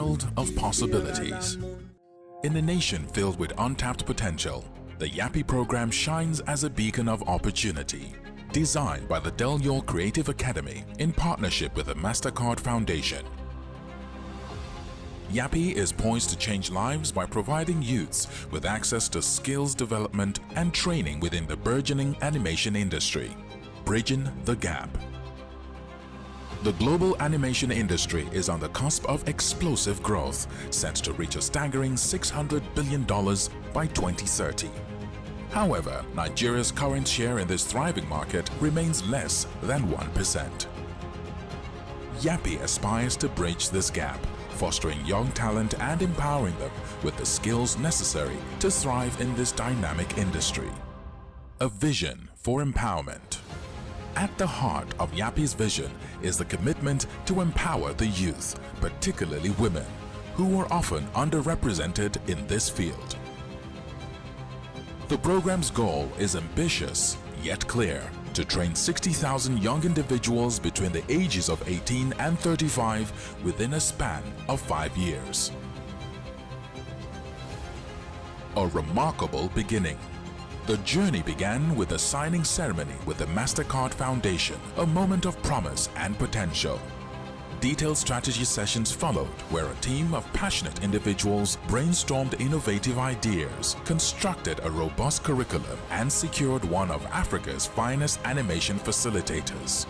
world of possibilities. In a nation filled with untapped potential, the YAPPI program shines as a beacon of opportunity. Designed by the Del Yore Creative Academy in partnership with the MasterCard Foundation, YAPPI is poised to change lives by providing youths with access to skills development and training within the burgeoning animation industry, bridging the gap. The global animation industry is on the cusp of explosive growth, set to reach a staggering $600 billion by 2030. However, Nigeria's current share in this thriving market remains less than 1%. YAPPI aspires to bridge this gap, fostering young talent and empowering them with the skills necessary to thrive in this dynamic industry. A vision for empowerment. At the heart of YAPPI's vision is the commitment to empower the youth, particularly women, who are often underrepresented in this field. The program's goal is ambitious yet clear: to train 60,000 young individuals between the ages of 18 and 35 within a span of 5 years. A remarkable beginning. The journey began with a signing ceremony with the MasterCard Foundation, a moment of promise and potential. Detailed strategy sessions followed, where a team of passionate individuals brainstormed innovative ideas, constructed a robust curriculum, and secured one of Africa's finest animation facilitators.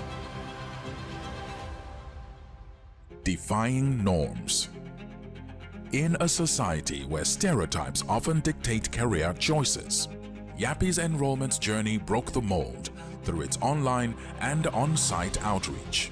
Defying norms. In a society where stereotypes often dictate career choices, YAPPI's enrollment journey broke the mold through its online and on-site outreach.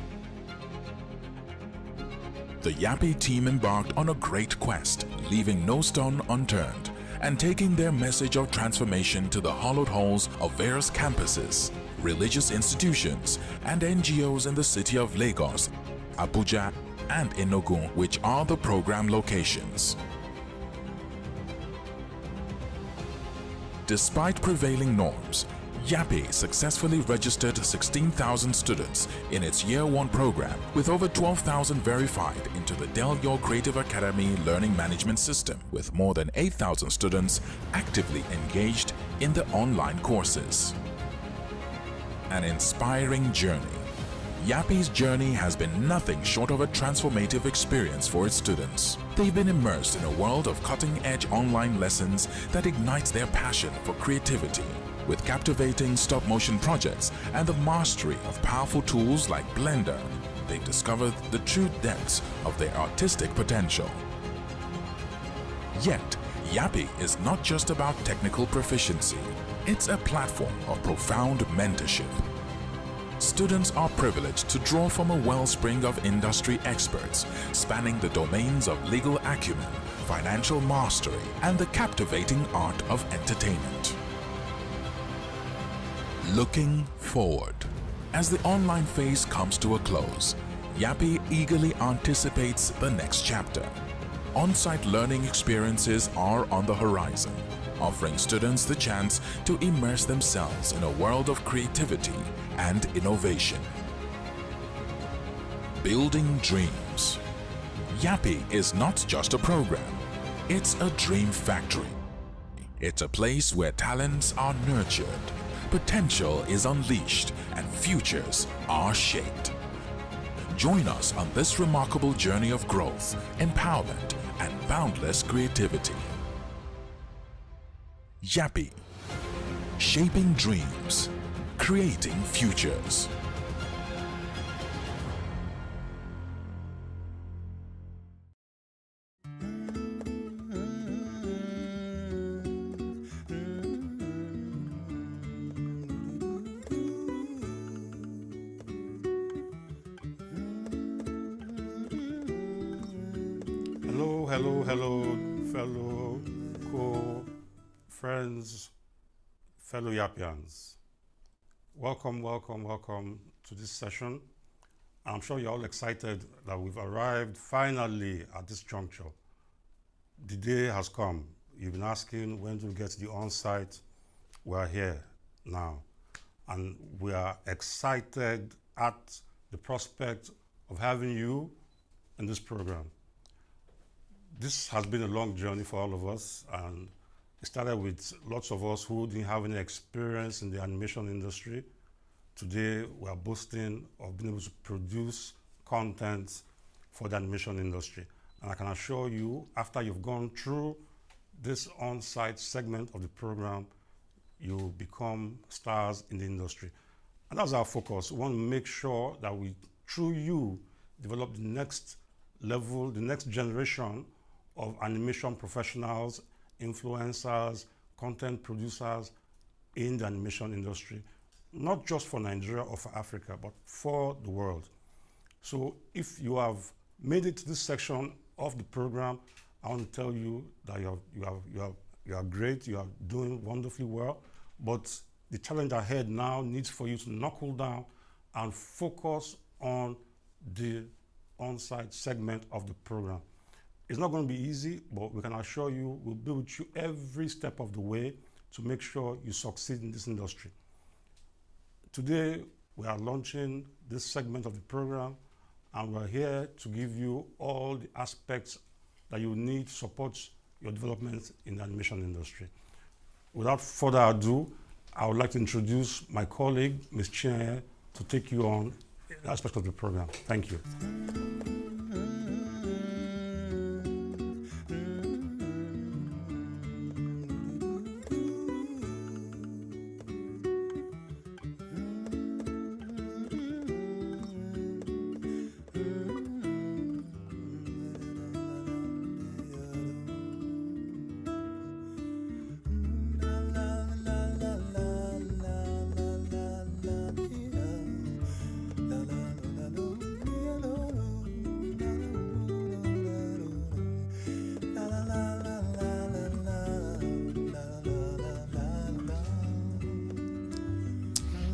The YAPPI team embarked on a great quest, leaving no stone unturned and taking their message of transformation to the hollowed halls of various campuses, religious institutions, and NGOs in the city of Lagos, Abuja, and Enugu, which are the program locations. Despite prevailing norms, YAPPI successfully registered 16,000 students in its Year 1 program, with over 12,000 verified into the Del Yore Creative Academy Learning Management System, with more than 8,000 students actively engaged in the online courses. An inspiring journey. YAPPI's journey has been nothing short of a transformative experience for its students. They've been immersed in a world of cutting-edge online lessons that ignites their passion for creativity. With captivating stop-motion projects and the mastery of powerful tools like Blender, they've discovered the true depths of their artistic potential. Yet, YAPPI is not just about technical proficiency. It's a platform of profound mentorship. Students are privileged to draw from a wellspring of industry experts spanning the domains of legal acumen, financial mastery, and the captivating art of entertainment. Looking forward. As the online phase comes to a close, YAPPI eagerly anticipates the next chapter. On-site learning experiences are on the horizon, offering students the chance to immerse themselves in a world of creativity and innovation. Building dreams. YAPPI is not just a program, it's a dream factory. It's a place where talents are nurtured, potential is unleashed, and futures are shaped. Join us on this remarkable journey of growth, empowerment, and boundless creativity. YAPPI. Shaping dreams, creating futures. Hello, fellow co-friends, fellow YAPPIans. Welcome to this session. I'm sure you're all excited that we've arrived finally at this juncture. The day has come. You've been asking, when do we get to the on-site? We're here now. And we are excited at the prospect of having you in this program. This has been a long journey for all of us, and it started with lots of us who didn't have any experience in the animation industry. Today, we are boasting of being able to produce content for the animation industry. And I can assure you, after you've gone through this on-site segment of the program, you become stars in the industry. And that's our focus. We want to make sure that we, through you, develop the next level, the next generation of animation professionals, influencers, content producers in the animation industry, not just for Nigeria or for Africa, but for the world. So if you have made it to this section of the program, I want to tell you that you are great, you are doing wonderfully well, but the challenge ahead now needs for you to knuckle down and focus on the on-site segment of the program. It's not going to be easy, but we can assure you we'll be with you every step of the way to make sure you succeed in this industry. Today, we are launching this segment of the program, and we're here to give you all the aspects that you need to support your development in the animation industry. Without further ado, I would like to introduce my colleague, Ms. Chineye, to take you on the aspect of the program. Thank you.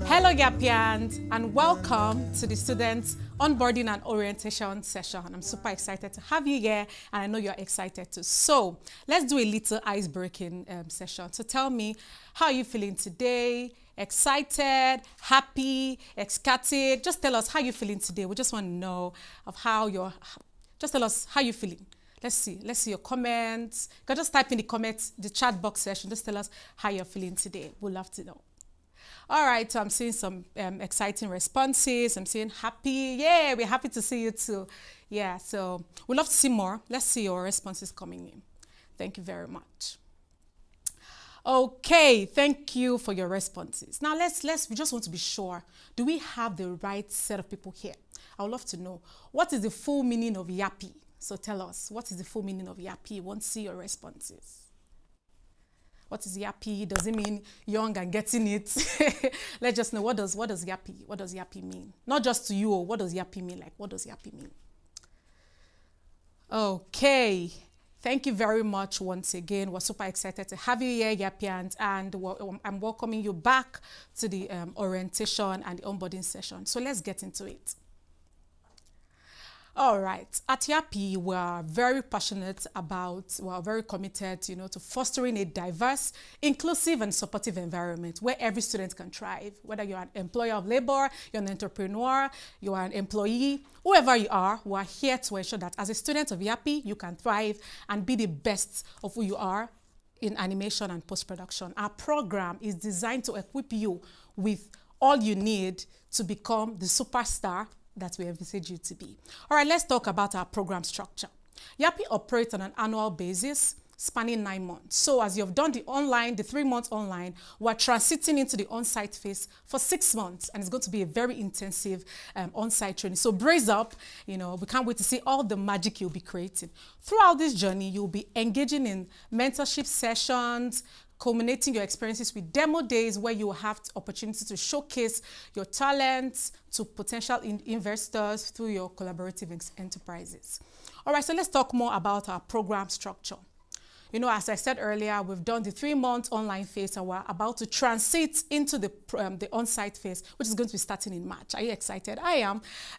Hello YAPPIans, and welcome to the students onboarding and orientation session. I'm super excited to have you here, and I know you're excited too. So let's do a little ice-breaking session. So tell me, how are you feeling today? Excited, happy, ecstatic? Just tell us how you're feeling today. We just want to know of how you're, just tell us how you're feeling. Let's see your comments. You can just type in the comments, the chat box session. Just tell us how you're feeling today. We'd love to know. All right, so I'm seeing some exciting responses. I'm seeing happy. Yeah, we're happy to see you too. Yeah, so we'd love to see more. Let's see your responses coming in. Thank you very much. Okay, thank you for your responses. Now we just want to be sure. Do we have the right set of people here? I would love to know. What is the full meaning of YAPPI? So tell us, what is the full meaning of YAPPI? We want to see your responses. What is YAPPI? Does it mean young and getting it? Let's just know, what does YAPPI? What does YAPPI mean? Not just to you, what does YAPPI mean? Like, what does YAPPI mean? Okay. Thank you very much once again. We're super excited to have you here, YAPPIans, and I'm welcoming you back to the orientation and the onboarding session. So let's get into it. All right, at YAPPI, we are very passionate about, we are very committed, to fostering a diverse, inclusive, and supportive environment where every student can thrive. Whether you're an employer of labor, you're an entrepreneur, you are an employee, whoever you are, we are here to ensure that as a student of YAPPI, you can thrive and be the best of who you are in animation and post-production. Our program is designed to equip you with all you need to become the superstar that we envisage you to be. All right, let's talk about our program structure. YAPPI operates on an annual basis spanning 9 months. So as you've done the 3 months online, we're transiting into the on-site phase for 6 months, and it's going to be a very intensive on-site training. So brace up, we can't wait to see all the magic you'll be creating. Throughout this journey, you'll be engaging in mentorship sessions, culminating your experiences with demo days where you will have opportunity to showcase your talents to potential investors through your collaborative enterprises. All right, so let's talk more about our program structure. As I said earlier, we've done the 3 months online phase, and we're about to transit into the on-site phase, which is going to be starting in March. Are you excited? I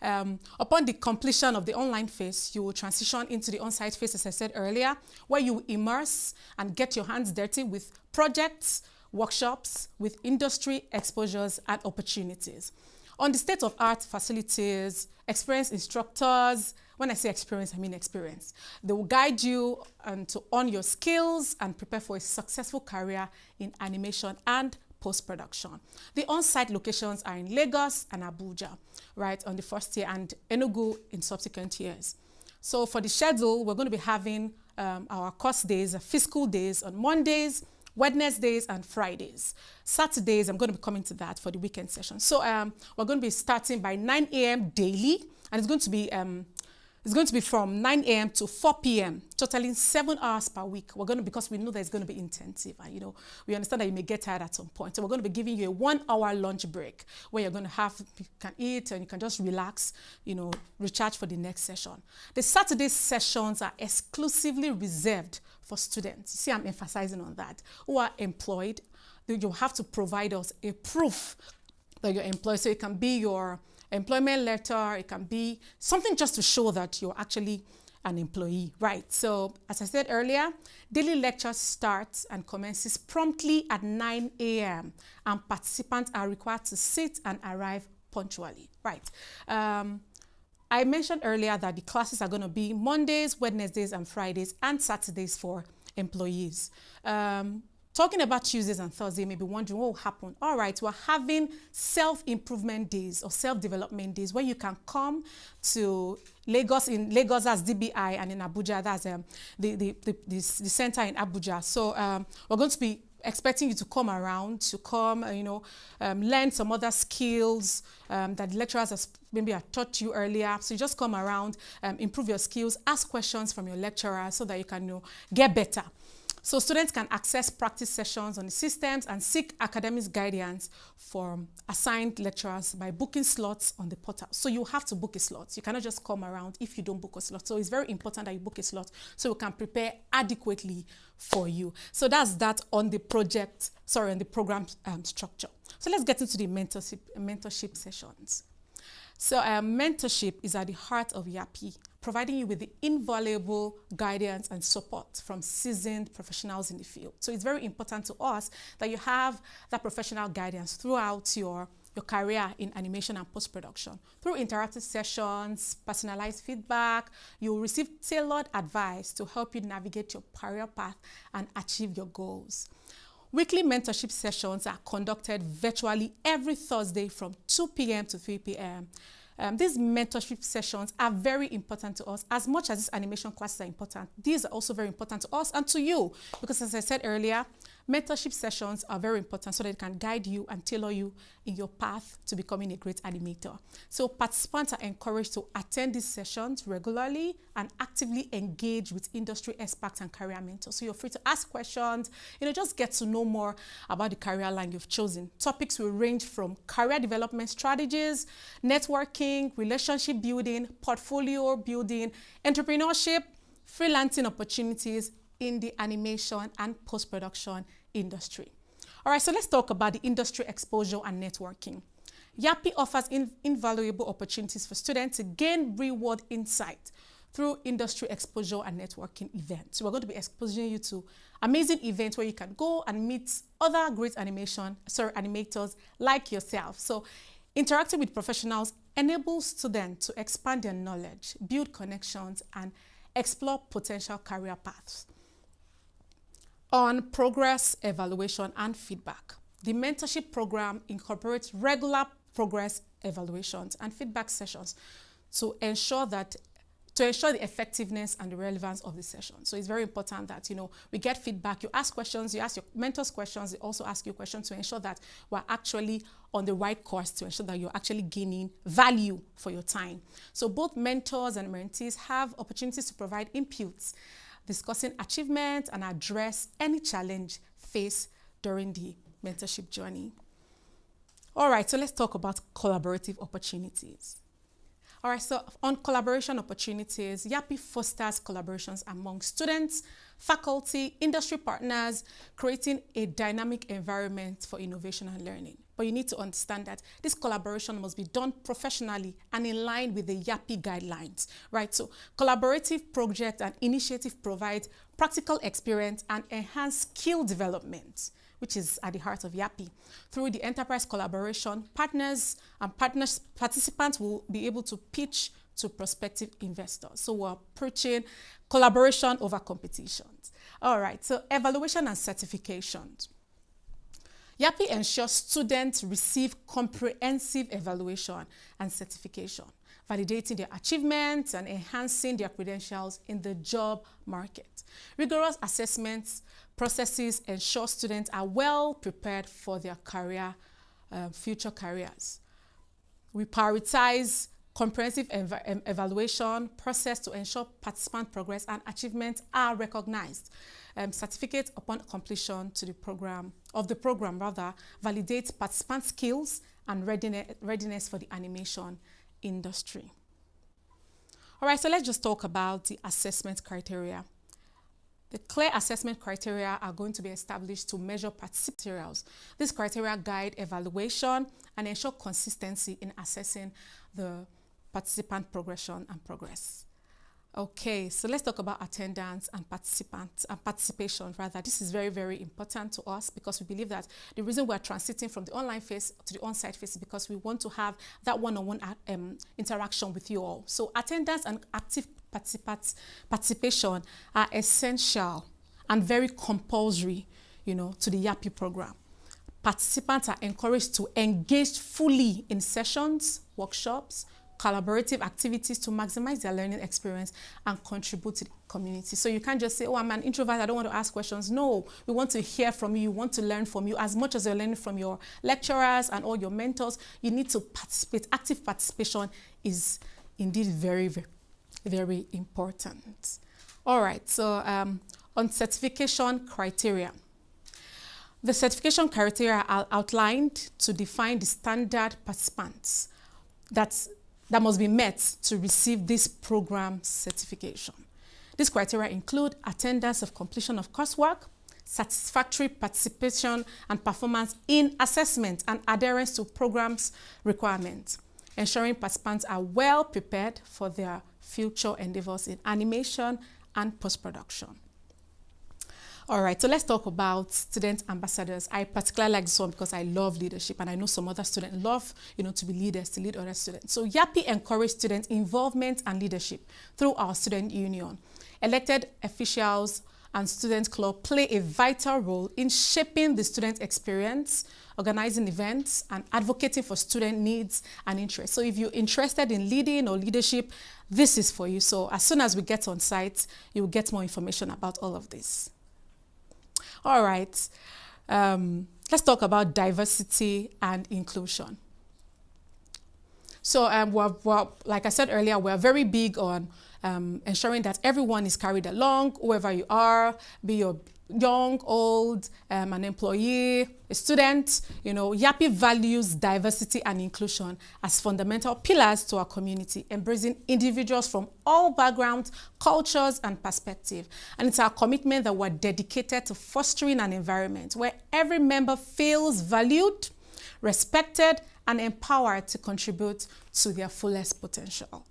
am. Upon the completion of the online phase, you will transition into the on-site phase, as I said earlier, where you immerse and get your hands dirty with projects, workshops, with industry exposures and opportunities. On the state-of-art facilities, experienced instructors. When I say experience, I mean experience. They will guide you to hone your skills and prepare for a successful career in animation and post-production. The on-site locations are in Lagos and Abuja, right, on the first year, and Enugu in subsequent years. So for the schedule, we're going to be having our course days, fiscal days on Mondays, Wednesdays, and Fridays. Saturdays, I'm going to be coming to that for the weekend session. So we're going to be starting by 9 a.m. daily, and it's going to be from 9 a.m. to 4 p.m., totaling 7 hours per week. Because we know that it's going to be intensive, and we understand that you may get tired at some point. So we're going to be giving you a 1-hour lunch break where you're going to you can eat and you can just relax, recharge for the next session. The Saturday sessions are exclusively reserved for students. See, I'm emphasizing on that, who are employed. You have to provide us a proof that you're employed. So it can be your employment letter, it can be something just to show that you're actually an employee, right? So as I said earlier, daily lecture starts and commences promptly at 9 a.m. and participants are required to sit and arrive punctually, right? I mentioned earlier that the classes are going to be Mondays, Wednesdays, and Fridays, and Saturdays for employees. Talking about Tuesdays and Thursdays, you may be wondering what will happen. All right, we're having self-improvement days or self-development days where you can come to Lagos. In Lagos, that's DBI, and in Abuja, that's the center in Abuja. So we're going to be expecting you to come around, learn some other skills that the lecturers have taught you earlier. So you just come around, improve your skills, ask questions from your lecturer so that you can get better. So students can access practice sessions on the systems and seek academic guidance from assigned lecturers by booking slots on the portal. So you have to book a slot. You cannot just come around if you don't book a slot. So it's very important that you book a slot so we can prepare adequately for you. So that's that on the program structure. So let's get into the mentorship sessions. So mentorship is at the heart of YAPPI, providing you with the invaluable guidance and support from seasoned professionals in the field. So it's very important to us that you have that professional guidance throughout your career in animation and post-production. Through interactive sessions, personalized feedback, you'll receive tailored advice to help you navigate your career path and achieve your goals. Weekly mentorship sessions are conducted virtually every Thursday from 2 p.m. to 3 p.m. These mentorship sessions are very important to us. As much as these animation classes are important, these are also very important to us and to you, because as I said earlier, mentorship sessions are very important so that it can guide you and tailor you in your path to becoming a great animator. So participants are encouraged to attend these sessions regularly and actively engage with industry experts and career mentors. So you're free to ask questions, just get to know more about the career line you've chosen. Topics will range from career development strategies, networking, relationship building, portfolio building, entrepreneurship, freelancing opportunities in the animation and post-production industry. All right, so let's talk about the industry exposure and networking. YAPPI offers invaluable opportunities for students to gain real-world insight through industry exposure and networking events. So we're going to be exposing you to amazing events where you can go and meet other great animators like yourself. So interacting with professionals enables students to expand their knowledge, build connections, and explore potential career paths. On progress evaluation and feedback, the mentorship program incorporates regular progress evaluations and feedback sessions to ensure the effectiveness and the relevance of the session. So it's very important that we get feedback. You ask questions, you ask your mentors questions, they also ask you questions to ensure that we're actually on the right course, to ensure that you're actually gaining value for your time. So both mentors and mentees have opportunities to provide inputs, discussing achievements and address any challenge faced during the mentorship journey. All right, so let's talk about collaborative opportunities. All right, so on collaboration opportunities, YAPPI fosters collaborations among students, faculty, industry partners, creating a dynamic environment for innovation and learning. But you need to understand that this collaboration must be done professionally and in line with the YAPPI guidelines, right? So collaborative projects and initiatives provide practical experience and enhance skill development, which is at the heart of YAPPI. Through the enterprise collaboration, participants will be able to pitch to prospective investors. So we're preaching collaboration over competitions. All right, so evaluation and certifications. YAPPI ensures students receive comprehensive evaluation and certification, validating their achievements and enhancing their credentials in the job market. Rigorous assessments processes ensure students are well prepared for their future careers. We prioritize comprehensive evaluation process to ensure participant progress and achievements are recognized. Certificate upon completion to the program validates participant skills and readiness for the animation industry. All right, so let's just talk about the assessment criteria. The clear assessment criteria are going to be established to measure participants. These criteria guide evaluation and ensure consistency in assessing the participant progression and progress. Okay, so let's talk about attendance and participation. This is very, very important to us because we believe that the reason we're transiting from the online phase to the on-site phase is because we want to have that one-on-one interaction with you all. So attendance and active participation are essential and very compulsory, to the YAPPI program. Participants are encouraged to engage fully in sessions, workshops, collaborative activities to maximize their learning experience and contribute to the community. So you can't just say, oh, I'm an introvert, I don't want to ask questions. No, we want to hear from you. We want to learn from you. As much as you're learning from your lecturers and all your mentors, you need to participate. Active participation is indeed very, very, very important. All right, so on certification criteria. The certification criteria are outlined to define the standard participants that must be met to receive this program certification. These criteria include attendance of completion of coursework, satisfactory participation and performance in assessment, and adherence to programs requirements, ensuring participants are well prepared for their future endeavors in animation and post-production. All right, so let's talk about student ambassadors. I particularly like this one because I love leadership, and I know some other students love, to be leaders, to lead other students. So YAPPI encourages student involvement and leadership through our student union. Elected officials and student club play a vital role in shaping the student experience, organizing events, and advocating for student needs and interests. So if you're interested in leading or leadership, this is for you. So as soon as we get on site, you will get more information about all of this. All right, let's talk about diversity and inclusion. So like I said earlier, we're very big on ensuring that everyone is carried along, whoever you are, be you young, old, an employee, a student. YAPPI values diversity and inclusion as fundamental pillars to our community, embracing individuals from all backgrounds, cultures, and perspectives. And it's our commitment that we're dedicated to fostering an environment where every member feels valued, respected, and empowered to contribute to their fullest potential.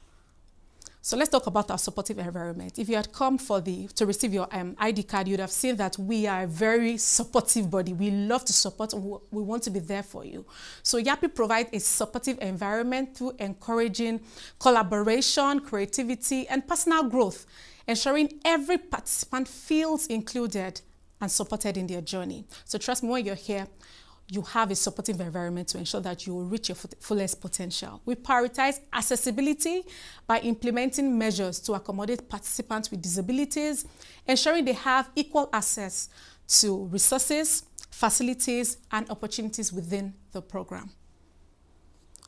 So let's talk about our supportive environment. If you had come to receive your ID card, you'd have seen that we are a very supportive body. We love to support, and we want to be there for you. So YAPPI provides a supportive environment through encouraging collaboration, creativity, and personal growth, ensuring every participant feels included and supported in their journey. So trust me, when you're here, you have a supportive environment to ensure that you will reach your fullest potential. We prioritize accessibility by implementing measures to accommodate participants with disabilities, ensuring they have equal access to resources, facilities, and opportunities within the program.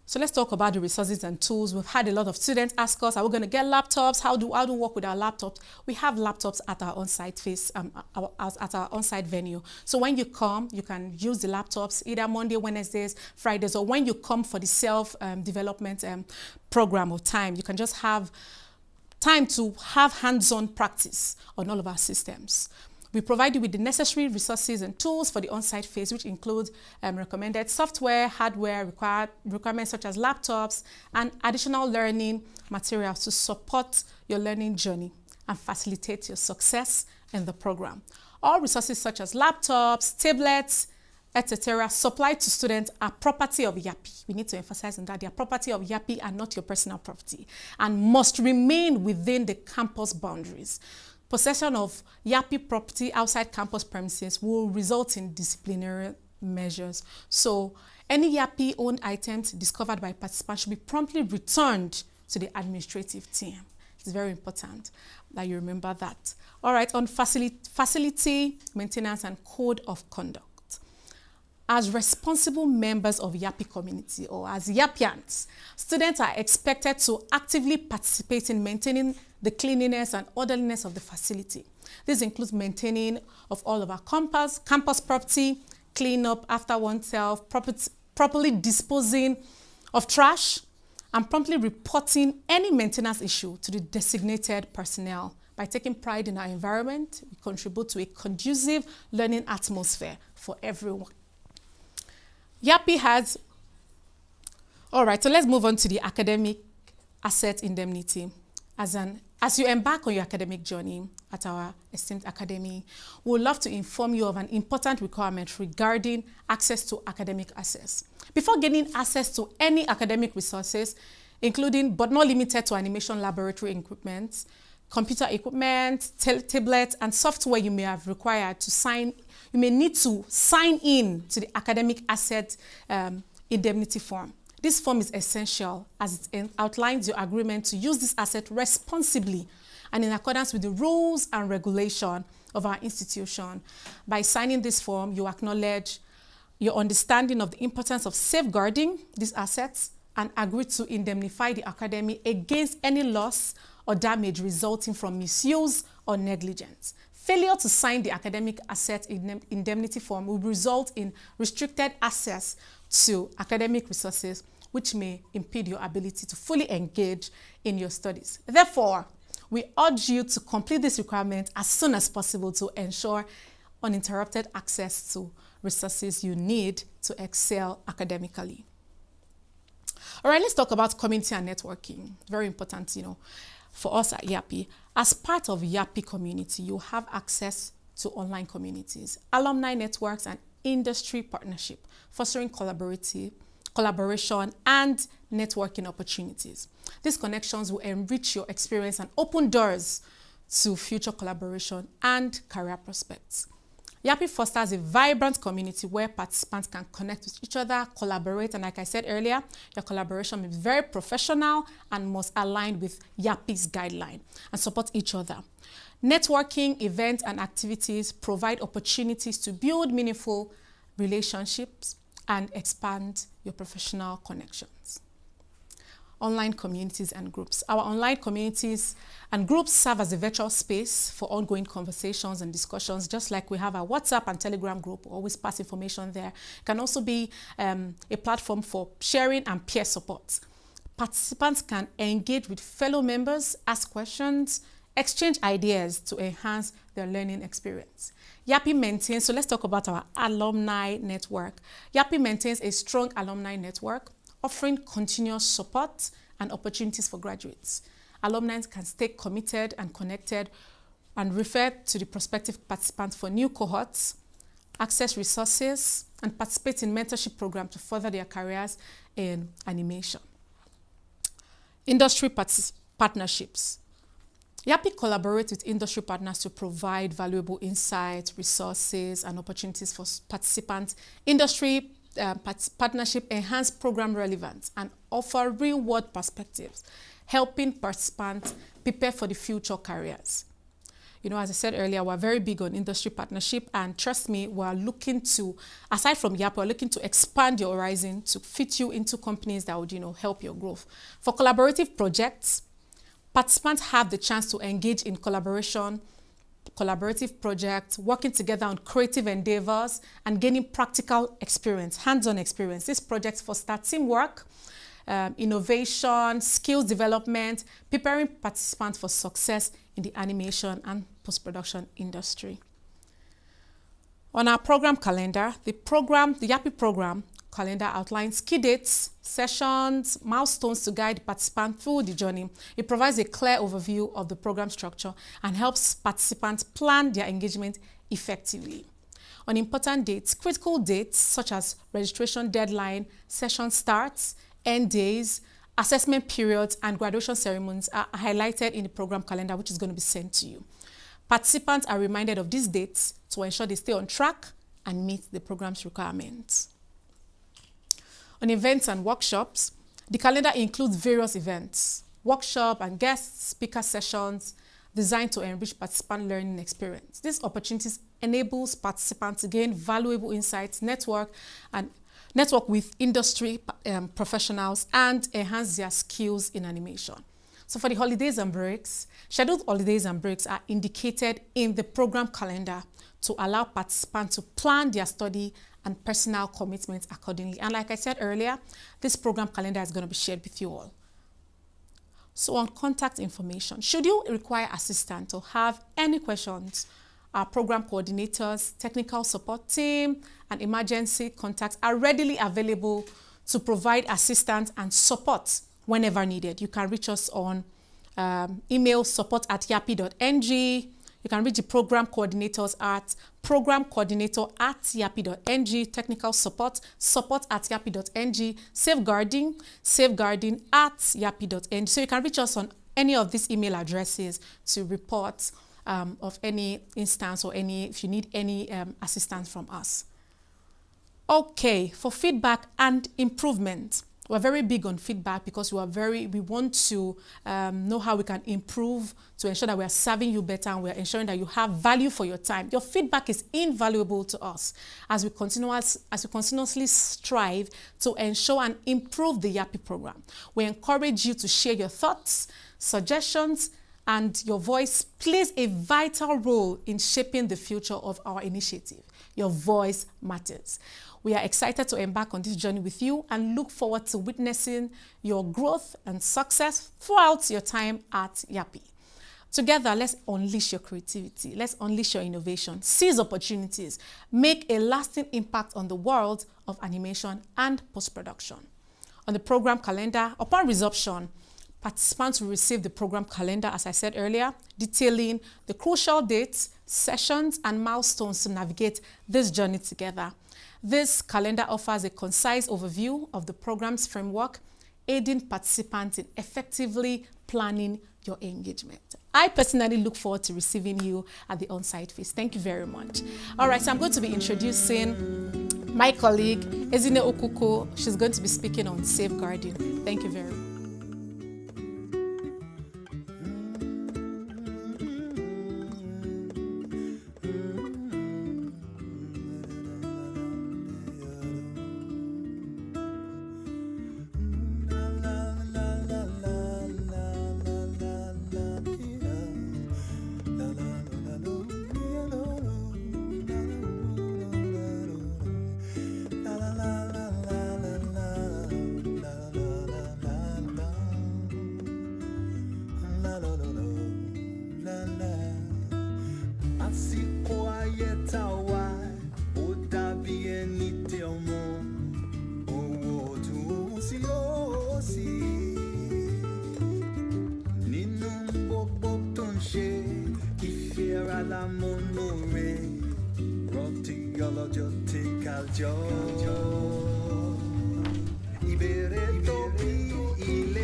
So let's talk about the resources and tools. We've had a lot of students ask us, are we going to get laptops? How do we work with our laptops? We have laptops at our on-site at our on-site venue. So when you come, you can use the laptops either Monday, Wednesdays, Fridays, or when you come for the self-development program or time, you can just have time to have hands-on practice on all of our systems. We provide you with the necessary resources and tools for the on-site phase, which include recommended software, hardware, requirements such as laptops, and additional learning materials to support your learning journey and facilitate your success in the program. All resources such as laptops, tablets, etc., supplied to students are property of YAPPI. We need to emphasize on that. They are property of YAPPI and not your personal property, and must remain within the campus boundaries. Possession of YAPPI property outside campus premises will result in disciplinary measures. So any YAPPI-owned items discovered by participants should be promptly returned to the administrative team. It's very important that you remember that. All right, on facility maintenance and code of conduct. As responsible members of YAPPI community, or as YAPPians, students are expected to actively participate in maintaining the cleanliness and orderliness of the facility. This includes maintaining of all of our campus property, clean up after oneself, properly disposing of trash, and promptly reporting any maintenance issue to the designated personnel. By taking pride in our environment, we contribute to a conducive learning atmosphere for everyone. YAPPI has, all right, so let's move on to the academic asset indemnity. As you embark on your academic journey at our esteemed academy, we would love to inform you of an important requirement regarding access to academic access. Before gaining access to any academic resources, including but not limited to animation laboratory equipment, computer equipment, tablets, and software you may have required to you may need to sign in to the academic asset indemnity form. This form is essential as it outlines your agreement to use this asset responsibly and in accordance with the rules and regulation of our institution. By signing this form, you acknowledge your understanding of the importance of safeguarding these assets and agree to indemnify the academy against any loss or damage resulting from misuse or negligence. Failure to sign the academic asset indemnity form will result in restricted access to academic resources, which may impede your ability to fully engage in your studies. Therefore, we urge you to complete this requirement as soon as possible to ensure uninterrupted access to resources you need to excel academically. All right, let's talk about community and networking. Very important, for us at YAPPI. As part of YAPPI community, you have access to online communities, alumni networks, and industry partnership, fostering collaboration and networking opportunities. These connections will enrich your experience and open doors to future collaboration and career prospects. YAPPI fosters a vibrant community where participants can connect with each other, collaborate, and like I said earlier, your collaboration is very professional and must align with YAPPI's guideline and support each other. Networking, events, and activities provide opportunities to build meaningful relationships and expand your professional connections. Online communities and groups. Our online communities and groups serve as a virtual space for ongoing conversations and discussions, just like we have our WhatsApp and Telegram group. We always pass information there. It can also be a platform for sharing and peer support. Participants can engage with fellow members, ask questions, exchange ideas to enhance their learning experience. YAPPI maintains, so let's talk about our alumni network. YAPPI maintains a strong alumni network, offering continuous support and opportunities for graduates. Alumni can stay committed and connected and refer to the prospective participants for new cohorts, access resources, and participate in mentorship programs to further their careers in animation. Industry partnerships. YAPPI collaborates with industry partners to provide valuable insights, resources, and opportunities for participants. Industry partnership enhance program relevance and offer real-world perspectives, helping participants prepare for the future careers. As I said earlier, we're very big on industry partnership, and trust me, we're looking to, aside from YAPPI, we're looking to expand your horizon to fit you into companies that would, help your growth. For collaborative projects, participants have the chance to engage in collaborative projects, working together on creative endeavors, and gaining practical experience, hands-on experience. These projects foster teamwork, innovation, skills development, preparing participants for success in the animation and post-production industry. On our program calendar, the YAPPI program calendar outlines key dates, sessions, milestones to guide participants through the journey. It provides a clear overview of the program structure and helps participants plan their engagement effectively. on important dates. Critical dates such as registration deadline, session starts, end days, assessment periods, and graduation ceremonies are highlighted in the program calendar, which is going to be sent to you. Participants are reminded of these dates to ensure they stay on track and meet the program's requirements. On events and workshops, the calendar includes various events, workshop and guest speaker sessions designed to enrich participant learning experience. These opportunities enables participants to gain valuable insights, network with industry professionals, and enhance their skills in animation. So for the holidays and breaks, scheduled holidays and breaks are indicated in the program calendar to allow participants to plan their study and personal commitments accordingly. And like I said earlier, this program calendar is going to be shared with you all. So on contact information, should you require assistance or have any questions, our program coordinators, technical support team, and emergency contacts are readily available to provide assistance and support whenever needed. You can reach us on email support@yappi.ng. You can reach the program coordinators at programcoordinator@yappi.ng, technical support@yappi.ng, safeguarding@yappi.ng. So you can reach us on any of these email addresses to report of any instance or if you need any assistance from us. Okay, for feedback and improvement. We're very big on feedback because we want to know how we can improve to ensure that we are serving you better and we are ensuring that you have value for your time. Your feedback is invaluable to us as we continuously strive to ensure and improve the YAPPI program. We encourage you to share your thoughts, suggestions, and your voice plays a vital role in shaping the future of our initiative. Your voice matters. We are excited to embark on this journey with you and look forward to witnessing your growth and success throughout your time at YAPPI. Together, let's unleash your creativity. Let's unleash your innovation, seize opportunities, make a lasting impact on the world of animation and post-production. On the program calendar, upon resumption, participants will receive the program calendar, as I said earlier, detailing the crucial dates, sessions, and milestones to navigate this journey together. This calendar offers a concise overview of the program's framework, aiding participants in effectively planning your engagement. I personally look forward to receiving you at the on-site phase. Thank you very much. All right, so I'm going to be introducing my colleague, Ezine Okuko. She's going to be speaking on safeguarding. Thank you very much.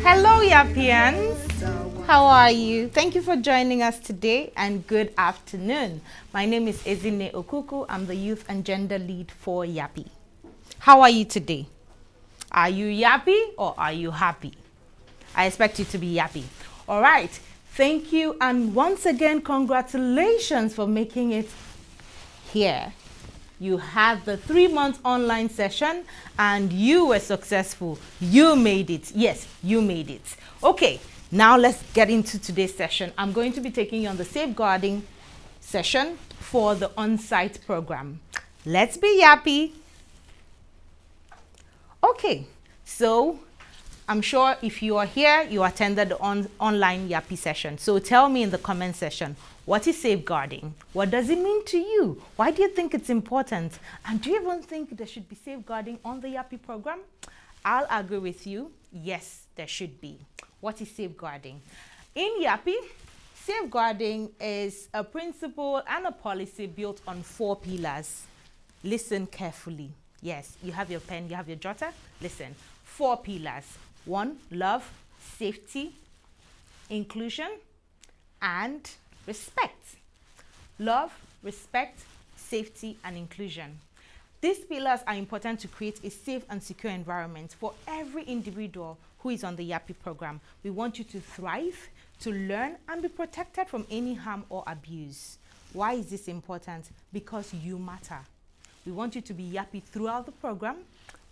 Hello, YAPPians. How are you? Thank you for joining us today and good afternoon. My name is Ezine Okuku. I'm the Youth and Gender Lead for YAPPI. How are you today? Are you YAPPI or are you happy? I expect you to be YAPPI. All right. Thank you. And once again, congratulations for making it here. You had the 3-month online session and you were successful. You made it. Yes, you made it. Okay, now let's get into today's session. I'm going to be taking you on the safeguarding session for the on-site program. Let's be YAPPI. Okay, so I'm sure if you are here, you attended the online YAPPI session. So tell me in the comment section, what is safeguarding? What does it mean to you? Why do you think it's important? And do you even think there should be safeguarding on the YAPPI program? I'll agree with you. Yes, there should be. What is safeguarding? In YAPPI, safeguarding is a principle and a policy built on 4 pillars. Listen carefully. Yes, you have your pen, you have your jotter. Listen. 4 pillars. 1, love, safety, inclusion, and respect. Love, respect, safety, and inclusion. These pillars are important to create a safe and secure environment for every individual who is on the YAPPI program. We want you to thrive, to learn, and be protected from any harm or abuse. Why is this important? Because you matter. We want you to be YAPPI throughout the program,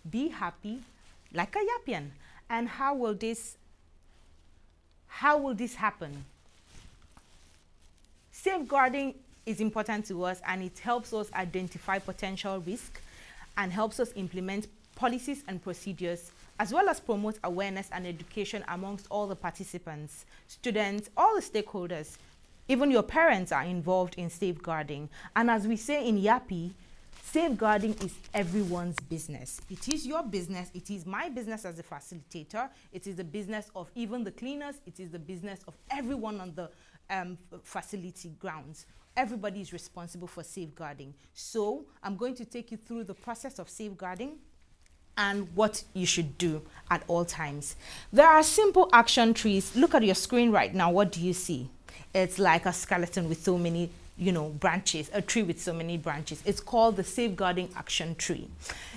be happy like a Yappian. And how will this happen? Safeguarding is important to us, and it helps us identify potential risk and helps us implement policies and procedures, as well as promote awareness and education amongst all the participants, students, all the stakeholders. Even your parents are involved in safeguarding. And as we say in YAPPI, safeguarding is everyone's business. It is your business. It is my business as a facilitator. It is the business of even the cleaners. It is the business of everyone on the facility grounds. Everybody is responsible for safeguarding. So I'm going to take you through the process of safeguarding and what you should do at all times. There are simple action trees. Look at your screen right now. What do you see? It's like a skeleton with so many branches, a tree with so many branches. It's called the safeguarding action tree.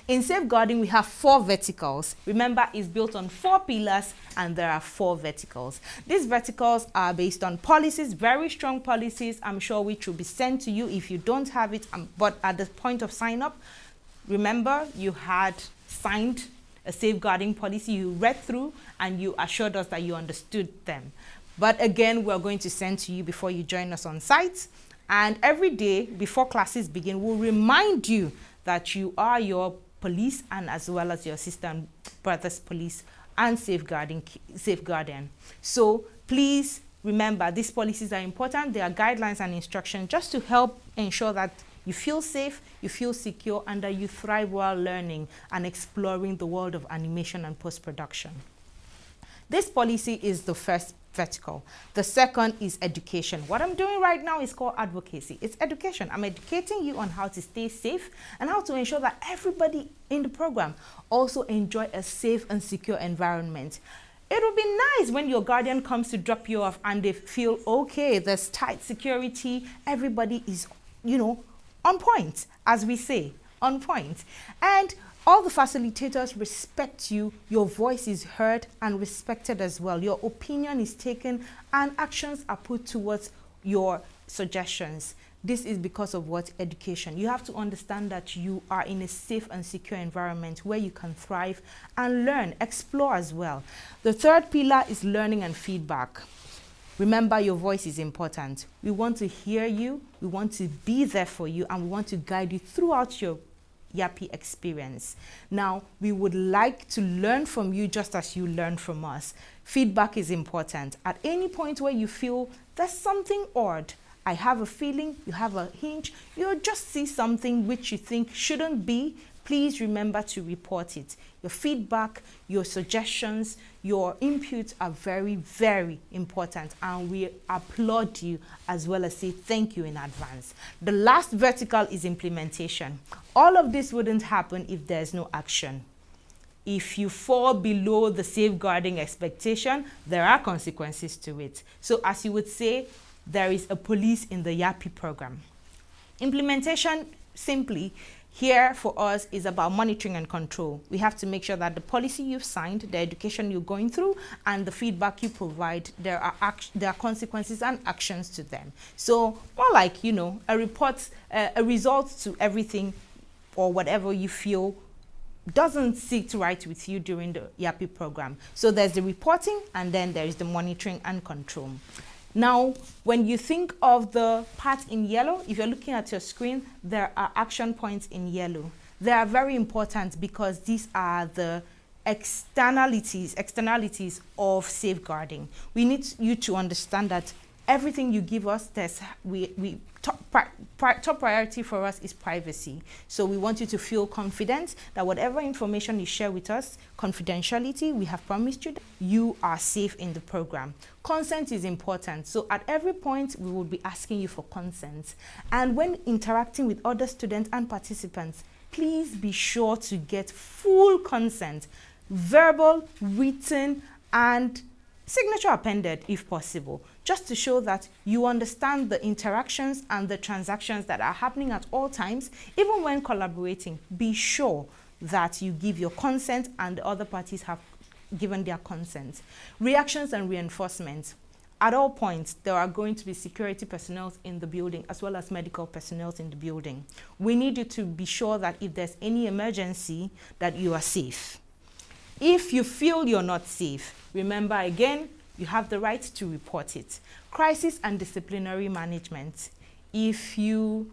In safeguarding, we have 4 verticals. Remember, it's built on 4 pillars and there are 4 verticals. These verticals are based on policies, very strong policies, I'm sure, which will be sent to you if you don't have it. But at the point of sign up, remember, you had signed a safeguarding policy, you read through and you assured us that you understood them. But again, we're going to send to you before you join us on site. And every day before classes begin, we'll remind you that you are your police and as well as your sister and brother's police and safeguarding. So please remember, these policies are important. They are guidelines and instructions just to help ensure that you feel safe, you feel secure, and that you thrive while learning and exploring the world of animation and post-production. This policy is the first vertical. The second is education. What I'm doing right now is called advocacy. It's education. I'm educating you on how to stay safe and how to ensure that everybody in the program also enjoy a safe and secure environment. It would be nice when your guardian comes to drop you off and they feel, okay, there's tight security, everybody is, on point, as we say, on point. And all the facilitators respect you, your voice is heard and respected as well. Your opinion is taken and actions are put towards your suggestions. This is because of what? Education. You have to understand that you are in a safe and secure environment where you can thrive and learn, explore as well. The third pillar is learning and feedback. Remember, your voice is important. We want to hear you, we want to be there for you, and we want to guide you throughout your YAPPI experience. Now, we would like to learn from you just as you learn from us. Feedback is important. At any point where you feel there's something odd, I have a feeling, you have a hinge, you just see something which you think shouldn't be, please remember to report it. Your feedback, your suggestions, your inputs are very, very important, and we applaud you as well as say thank you in advance. The last vertical is implementation. All of this wouldn't happen if there's no action. If you fall below the safeguarding expectation, there are consequences to it. So as you would say, there is a police in the YAPPI program. Implementation, simply, here for us is about monitoring and control. We have to make sure that the policy you've signed, the education you're going through, and the feedback you provide, there are consequences and actions to them. So more like, a report, a result to everything or whatever you feel doesn't sit right with you during the YAPPI program. So there's the reporting and then there is the monitoring and control. Now, when you think of the part in yellow, if you're looking at your screen, there are action points in yellow. They are very important because these are the externalities of safeguarding. We need you to understand that everything you give us, top priority for us is privacy. So we want you to feel confident that whatever information you share with us, confidentiality, we have promised you that you are safe in the program. Consent is important. So at every point, we will be asking you for consent. And when interacting with other students and participants, please be sure to get full consent, verbal, written, and signature appended if possible, just to show that you understand the interactions and the transactions that are happening at all times. Even when collaborating, be sure that you give your consent and the other parties have given their consent. Reactions and reinforcement. At all points, there are going to be security personnel in the building as well as medical personnel in the building. We need you to be sure that if there's any emergency, that you are safe. If you feel you're not safe, remember again, you have the right to report it. Crisis and disciplinary management. If you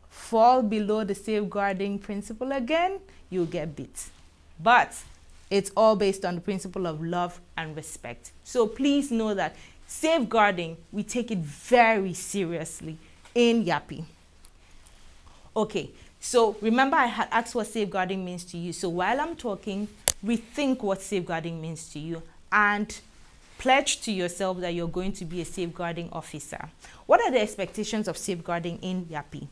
fall below the safeguarding principle again, you'll get beat. But it's all based on the principle of love and respect. So please know that safeguarding, we take it very seriously in YAPPI. Okay, so remember I had asked what safeguarding means to you. So while I'm talking, rethink what safeguarding means to you and pledge to yourself that you're going to be a safeguarding officer. What are the expectations of safeguarding in YAPPI?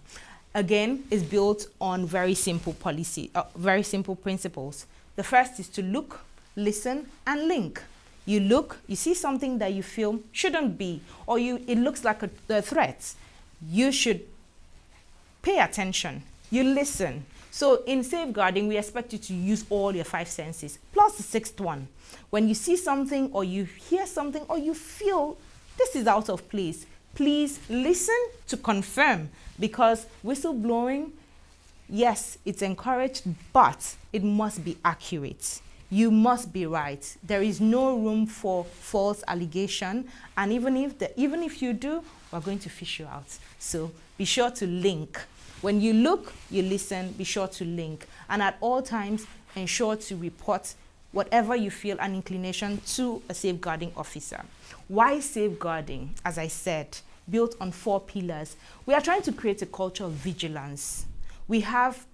Again, it's built on very simple principles. The first is to look, listen, and link. You look, you see something that you feel shouldn't be, or it looks like a threat. You should pay attention. You listen. So in safeguarding, we expect you to use all your 5 senses, plus the 6th one. When you see something, or you hear something, or you feel this is out of place, please listen to confirm, because whistleblowing, yes, it's encouraged, but it must be accurate. You must be right. There is no room for false allegation, and even if you do, we're going to fish you out. So be sure to link. When you look, you listen, be sure to link. And at all times, ensure to report whatever you feel an inclination to a safeguarding officer. Why safeguarding? As I said, built on 4 pillars. We are trying to create a culture of vigilance. We have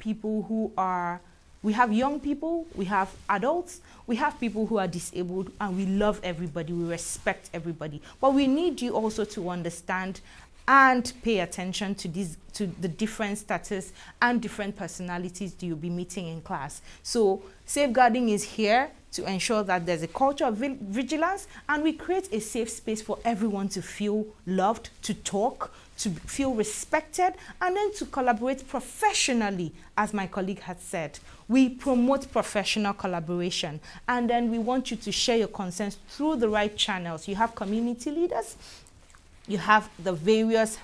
young people, we have adults, we have people who are disabled, and we love everybody, we respect everybody. But we need you also to understand and pay attention to the different status and different personalities that you'll be meeting in class. So safeguarding is here to ensure that there's a culture of vigilance, and we create a safe space for everyone to feel loved, to talk, to feel respected, and then to collaborate professionally, as my colleague had said. We promote professional collaboration, and then we want you to share your concerns through the right channels. You have community leaders, you have the various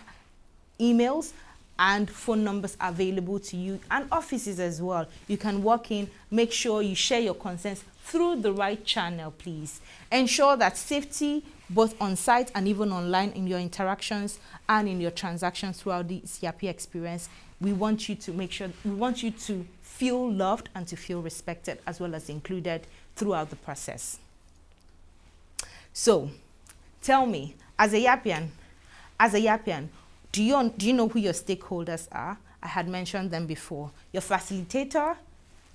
emails and phone numbers available to you, and offices as well. You can walk in, make sure you share your concerns through the right channel, please. Ensure that safety, both on site and even online, in your interactions and in your transactions throughout the YAPPI experience. We want you to feel loved and to feel respected, as well as included throughout the process. So tell me, as a YAPPIan, do you know who your stakeholders are? I had mentioned them before. Your facilitator,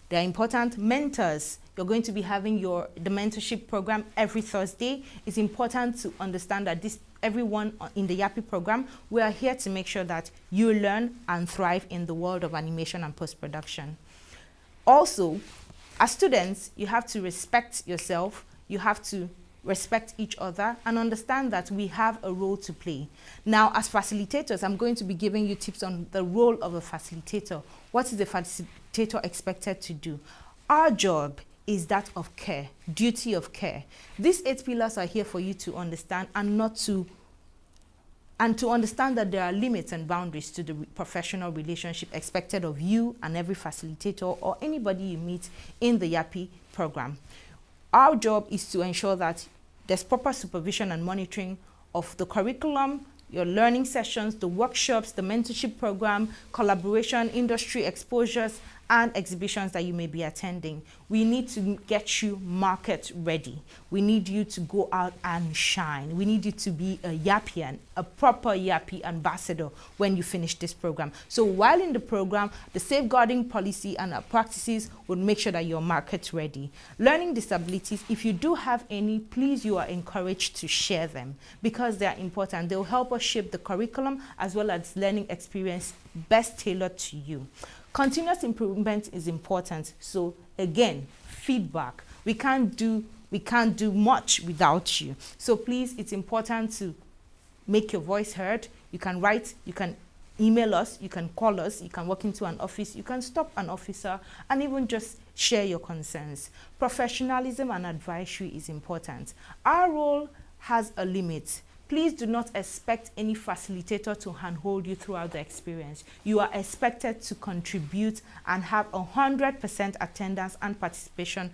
they're important. Mentors, you're going to be having the mentorship program every Thursday. It's important to understand that everyone in the YAPPI program, we are here to make sure that you learn and thrive in the world of animation and post-production. Also, as students, you have to respect yourself. You have to respect each other and understand that we have a role to play. Now, as facilitators, I'm going to be giving you tips on the role of a facilitator. What is the facilitator expected to do? Our job is that of care, duty of care. These 8 pillars are here for you to understand, and to understand that there are limits and boundaries to the professional relationship expected of you and every facilitator or anybody you meet in the YAPPI program. Our job is to ensure that there's proper supervision and monitoring of the curriculum, your learning sessions, the workshops, the mentorship program, collaboration, industry exposures, and exhibitions that you may be attending. We need to get you market ready. We need you to go out and shine. We need you to be a YAPPIan, a proper YAPPI ambassador when you finish this program. So while in the program, the safeguarding policy and our practices will make sure that you're market ready. Learning disabilities, if you do have any, please, you are encouraged to share them because they are important. They'll help us shape the curriculum as well as learning experience best tailored to you. Continuous improvement is important. So again, feedback. We can't do much without you. So please, it's important to make your voice heard. You can write, you can email us, you can call us, you can walk into an office, you can stop an officer, and even just share your concerns. Professionalism and advisory is important. Our role has a limit. Please do not expect any facilitator to handhold you throughout the experience. You are expected to contribute and have 100% attendance and participation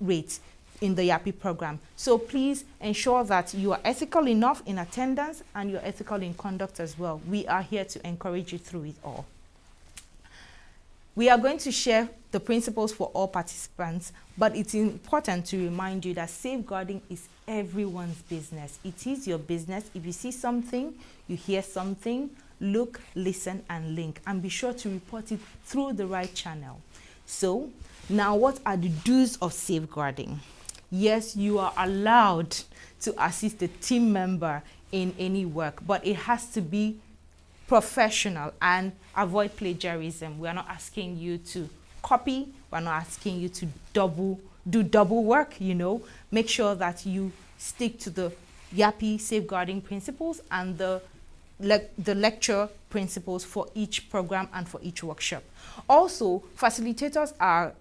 rate in the YAPPI program. So please ensure that you are ethical enough in attendance and you're ethical in conduct as well. We are here to encourage you through it all. We are going to share the principles for all participants, but it's important to remind you that safeguarding is everyone's business. It is your business. If you see something, you hear something, look, listen, and link, and be sure to report it through the right channel. So now, what are the do's of safeguarding? Yes, you are allowed to assist the team member in any work, but it has to be professional and avoid plagiarism. We are not asking you to copy. We're not asking you to do double work, you know. Make sure that you stick to the YAPPI safeguarding principles and the lecture principles for each program and for each workshop. Also, facilitators are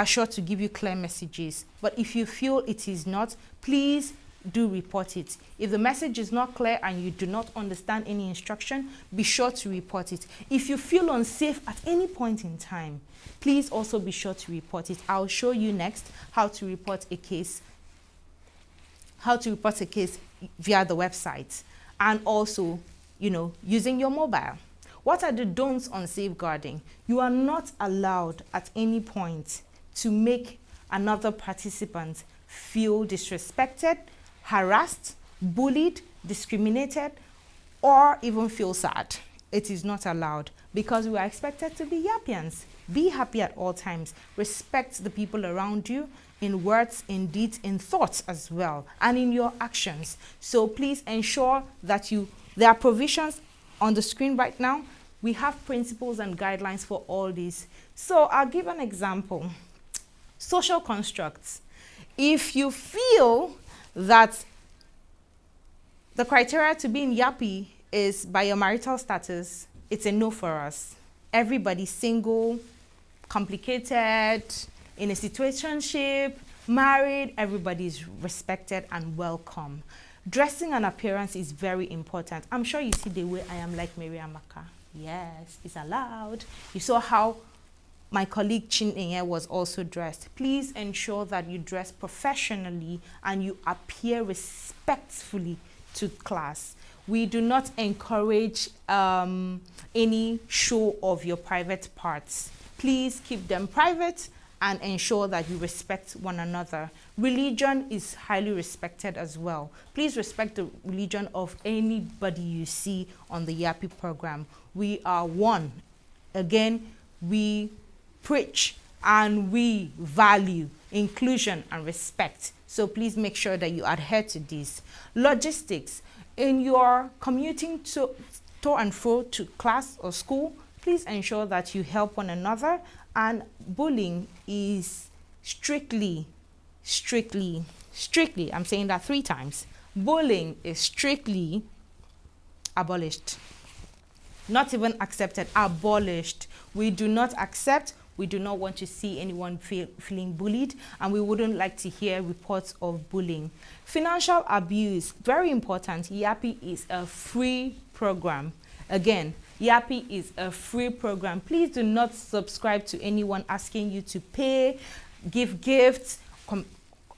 sure to give you clear messages, but if you feel it is not, please do report it. If the message is not clear and you do not understand any instruction, be sure to report it. If you feel unsafe at any point in time, please also be sure to report it. I'll show you next how to report a case via the website, and also, you know, using your mobile. What are the don'ts on safeguarding? You are not allowed at any point to make another participant feel disrespected, harassed, bullied, discriminated, or even feel sad. It is not allowed, because we are expected to be YAPPians. Be happy at all times. Respect the people around you in words, in deeds, in thoughts as well, and in your actions. So please ensure that there are provisions on the screen right now. We have principles and guidelines for all these. So I'll give an example. Social constructs. If you feel that the criteria to be in YAPPI is by your marital status, it's a no for us. Everybody's single, complicated, in a situationship, married, everybody is respected and welcome. Dressing and appearance is very important. I'm sure you see the way I am like Mary Amaka. Yes, it's allowed. You saw how my colleague Chinenye was also dressed. Please ensure that you dress professionally and you appear respectfully to class. We do not encourage any show of your private parts. Please keep them private and ensure that you respect one another. Religion is highly respected as well. Please respect the religion of anybody you see on the YAPPI program. We are one. Again, we preach and we value inclusion and respect. So please make sure that you adhere to this. Logistics. In your commuting to and fro to class or school, please ensure that you help one another. And bullying is strictly, I'm saying that 3 times. Bullying is strictly abolished. Not even accepted, abolished. We do not accept. We do not want to see anyone feeling bullied, and we wouldn't like to hear reports of bullying. Financial abuse, very important. YAPPI is a free program. Again, YAPPI is a free program. Please do not subscribe to anyone asking you to pay, give gifts,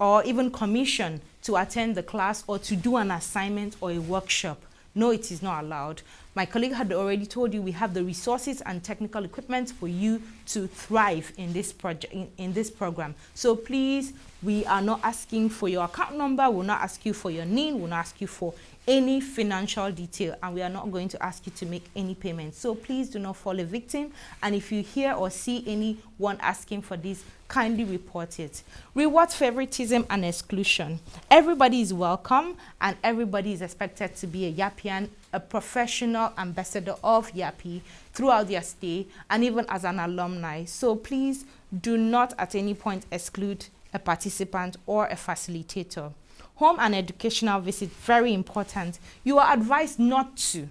or even commission to attend the class or to do an assignment or a workshop. No, it is not allowed. My colleague had already told you we have the resources and technical equipment for you to thrive in this project, in this program. So please, we are not asking for your account number, we'll not ask you for your NIN, we'll not ask you for any financial detail, and we are not going to ask you to make any payments. So please do not fall a victim, and if you hear or see anyone asking for this, kindly report it. Reward favoritism and exclusion. Everybody is welcome and everybody is expected to be a YAPPian a professional ambassador of YAPPI throughout their stay and even as an alumni. So please do not at any point exclude a participant or a facilitator. Home and educational visit, very important. You are advised not to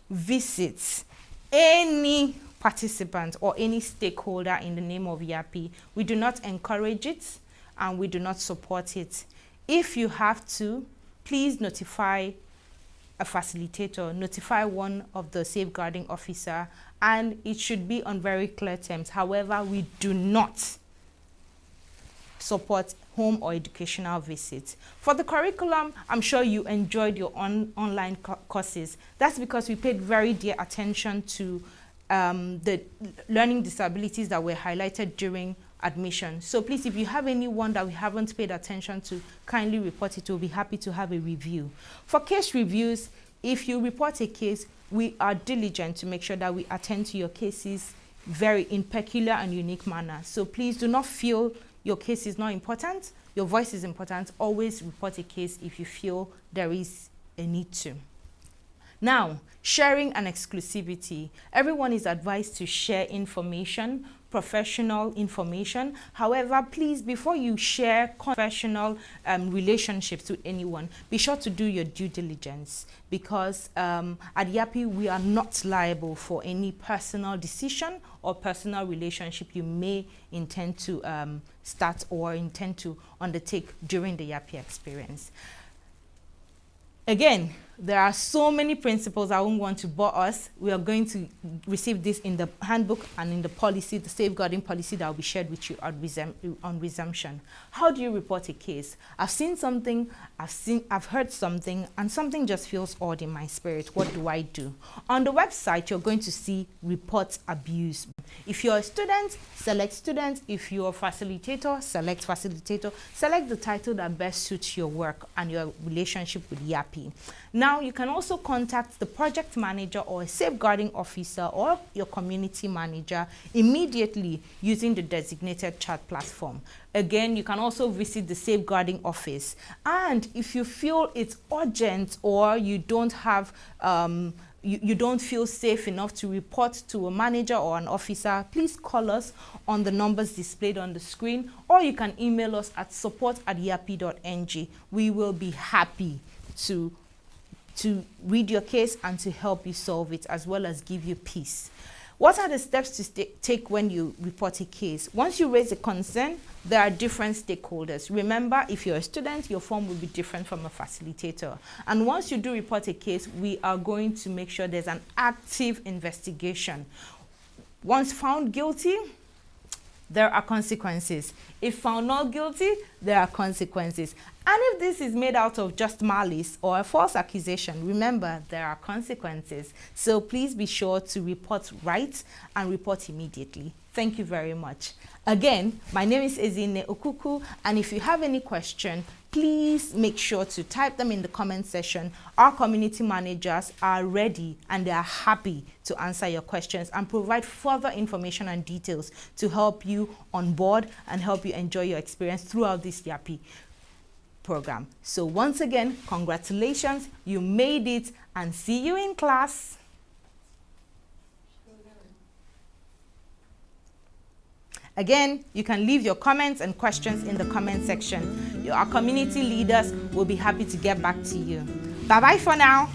visit any participant or any stakeholder in the name of YAPPI. We do not encourage it and we do not support it. If you have to, please notify a facilitator, notify one of the safeguarding officer, and it should be on very clear terms. However, we do not support home or educational visits. For the curriculum, I'm sure you enjoyed your online courses. That's because we paid very dear attention to the learning disabilities that were highlighted during admission. So please, if you have anyone that we haven't paid attention to, kindly report it. We'll be happy to have a review. For case reviews, if you report a case, we are diligent to make sure that we attend to your cases in peculiar and unique manner. So please do not feel your case is not important. Your voice is important. Always report a case if you feel there is a need to. Now, sharing and exclusivity. Everyone is advised to share information, professional information. However, please, before you share professional relationships with anyone, be sure to do your due diligence, because at YAPPI, we are not liable for any personal decision or personal relationship you may intend to start or intend to undertake during the YAPPI experience. Again, there are so many principles. I won't want to bore us. We are going to receive this in the handbook and in the policy, the safeguarding policy that will be shared with you on resumption. How do you report a case? I've seen something, I've heard something, and something just feels odd in my spirit. What do I do? On the website, you're going to see report abuse. If you're a student, select student. If you're a facilitator, select facilitator. Select the title that best suits your work and your relationship with YAPPI. Now, you can also contact the project manager or a safeguarding officer or your community manager immediately using the designated chat platform. Again, you can also visit the safeguarding office. And if you feel it's urgent or you don't have you don't feel safe enough to report to a manager or an officer, please call us on the numbers displayed on the screen, or you can email us at support@yappi.ng. We will be happy to read your case and to help you solve it, as well as give you peace. What are the steps to take when you report a case? Once you raise a concern, there are different stakeholders. Remember, if you're a student, your form will be different from a facilitator. And once you do report a case, we are going to make sure there's an active investigation. Once found guilty, there are consequences. If found not guilty, there are consequences. And if this is made out of just malice or a false accusation, remember, there are consequences. So please be sure to report right and report immediately. Thank you very much. Again, my name is Ezine Okuku, and if you have any question, please make sure to type them in the comment section. Our community managers are ready and they are happy to answer your questions and provide further information and details to help you on board and help you enjoy your experience throughout this YAPPI program. So once again, congratulations, you made it, and see you in class. Again, you can leave your comments and questions in the comment section. Our community leaders will be happy to get back to you. Bye-bye for now.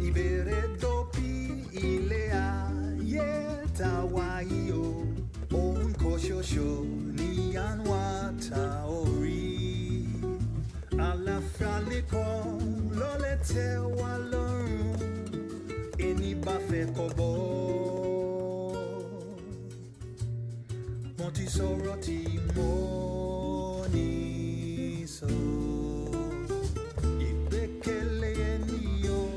ìbẹ̀rẹ̀ dópin ilé ayé tàwa yìí o. Ohun kan ṣoṣo ní àánú àtà orí. Àlàáfíà nìkan ló lè tẹ́ wa lọ́rùn. Ẹni bá fẹ́ kọ́ bọ́. Mo ti sọ̀rọ̀ tí mo ní sọ. Ìgbẹ́kẹ̀lé ènìyàn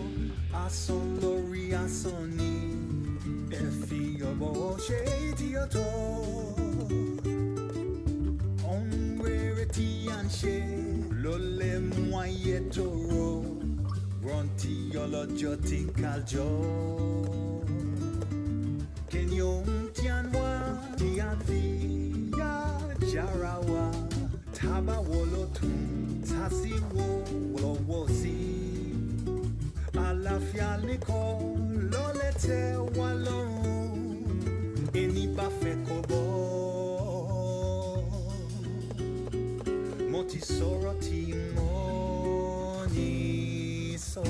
asán lórí asán ni. Ẹ fi ọ̀bọ̀ ṣe tí ó tọ́. Ohun rere tí à ń ṣe ló lè mú ayé tòrò. Rántí ọlọ́jọ́ tí ń kájọ. Kí ni ohun tí à ń wá tí à ń fi yá jára wa? Tábà wo ló tún tá sí wo lọ́wọ́ sí? Àlàáfíà nìkan ló lè tẹ́ wa lọ́rùn. Ẹni bá fẹ́ kọ́ bọ́. Mo ti sọ̀rọ̀ tí mo ní sọ.